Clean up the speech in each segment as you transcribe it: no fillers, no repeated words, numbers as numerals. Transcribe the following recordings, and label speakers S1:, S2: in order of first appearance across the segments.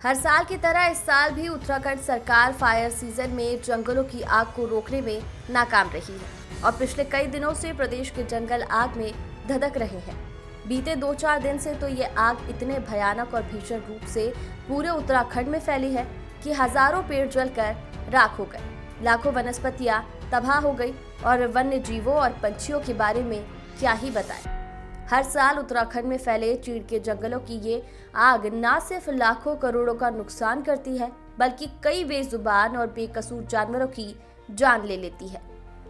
S1: हर साल की तरह इस साल भी उत्तराखंड सरकार फायर सीजन में जंगलों की आग को रोकने में नाकाम रही है और पिछले कई दिनों से प्रदेश के जंगल आग में धधक रहे हैं। बीते 2-4 दिन से तो ये आग इतने भयानक और भीषण रूप से पूरे उत्तराखंड में फैली है कि हजारों पेड़ जलकर राख हो गए, लाखों वनस्पतियां तबाह हो गई और वन्य जीवों और पंछियों के बारे में क्या ही बताएं। हर साल उत्तराखंड में फैले चीड़ के जंगलों की ये आग न सिर्फ लाखों करोड़ों का नुकसान करती है बल्कि कई बेजुबान और बेकसूर जानवरों की जान ले लेती है।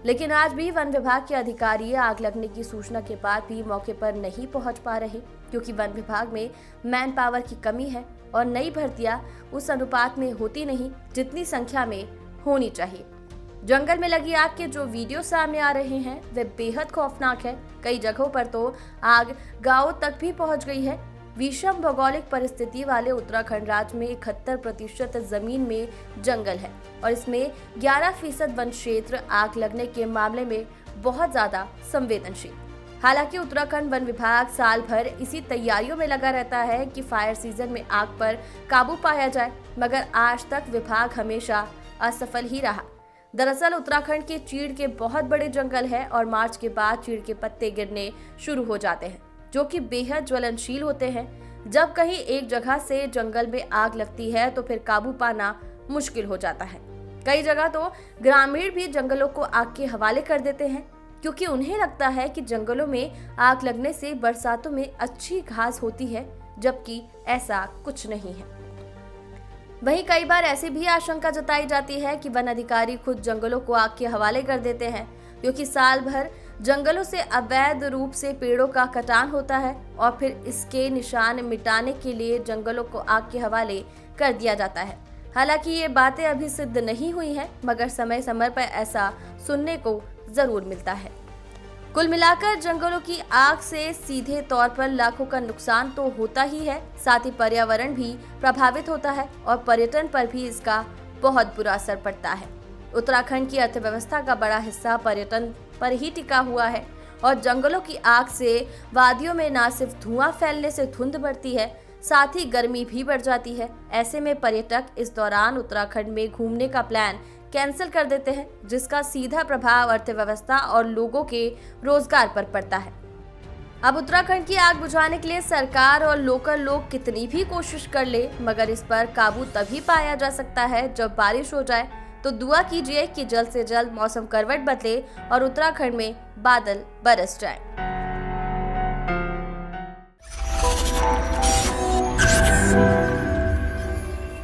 S1: लेकिन आज भी वन विभाग के अधिकारी आग लगने की सूचना के बाद भी मौके पर नहीं पहुंच पा रहे, क्योंकि वन विभाग में मैन पावर की कमी है और नई भर्तियां उस अनुपात में होती नहीं जितनी संख्या में होनी चाहिए। जंगल में लगी आग के जो वीडियो सामने आ रहे हैं वे बेहद खौफनाक है। कई जगहों पर तो आग गांवों तक भी पहुंच गई है। विषम भौगोलिक परिस्थिति वाले उत्तराखंड राज्य में 71% जमीन में जंगल है और इसमें 11% वन क्षेत्र आग लगने के मामले में बहुत ज्यादा संवेदनशील। हालांकि उत्तराखंड वन विभाग साल भर इसी तैयारियों में लगा रहता है कि फायर सीजन में आग पर काबू पाया जाए, मगर आज तक विभाग हमेशा असफल ही रहा। दरअसल उत्तराखंड के चीड़ के बहुत बड़े जंगल है और मार्च के बाद चीड़ के पत्ते गिरने शुरू हो जाते हैं, जो कि बेहद ज्वलनशील होते हैं। जब कहीं एक जगह से जंगल में आग लगती है तो फिर काबू पाना मुश्किल हो जाता है। कई जगह तो ग्रामीण भी जंगलों को आग के हवाले कर देते हैं, क्योंकि उन्हें लगता है कि जंगलों में आग लगने से बरसातों में अच्छी घास होती है, जबकि ऐसा कुछ नहीं है। वहीं कई बार ऐसी भी आशंका जताई जाती है कि वन अधिकारी खुद जंगलों को आग के हवाले कर देते हैं, क्योंकि साल भर जंगलों से अवैध रूप से पेड़ों का कटान होता है और फिर इसके निशान मिटाने के लिए जंगलों को आग के हवाले कर दिया जाता है। हालांकि ये बातें अभी सिद्ध नहीं हुई हैं, मगर समय समय पर ऐसा सुनने को जरूर मिलता है। कुल मिलाकर जंगलों की आग से सीधे तौर पर लाखों का नुकसान तो होता ही है, साथ ही पर्यावरण भी प्रभावित होता है और पर्यटन पर भी इसका बहुत बुरा असर पड़ता है। उत्तराखंड की अर्थव्यवस्था का बड़ा हिस्सा पर्यटन पर ही टिका हुआ है और जंगलों की आग से वादियों में न सिर्फ धुआं फैलने से धुंध बढ़ती है, साथ ही गर्मी भी बढ़ जाती है। ऐसे में पर्यटक इस दौरान उत्तराखंड में घूमने का प्लान कैंसिल कर देते हैं, जिसका सीधा प्रभाव अर्थव्यवस्था और लोगों के रोजगार पर पड़ता है। अब उत्तराखंड की आग बुझाने के लिए सरकार और लोकल लोग कितनी भी कोशिश कर ले, मगर इस पर काबू तभी पाया जा सकता है जब बारिश हो जाए। तो दुआ कीजिए कि जल्द से जल्द मौसम करवट बदले और उत्तराखंड में बादल बरस जाए।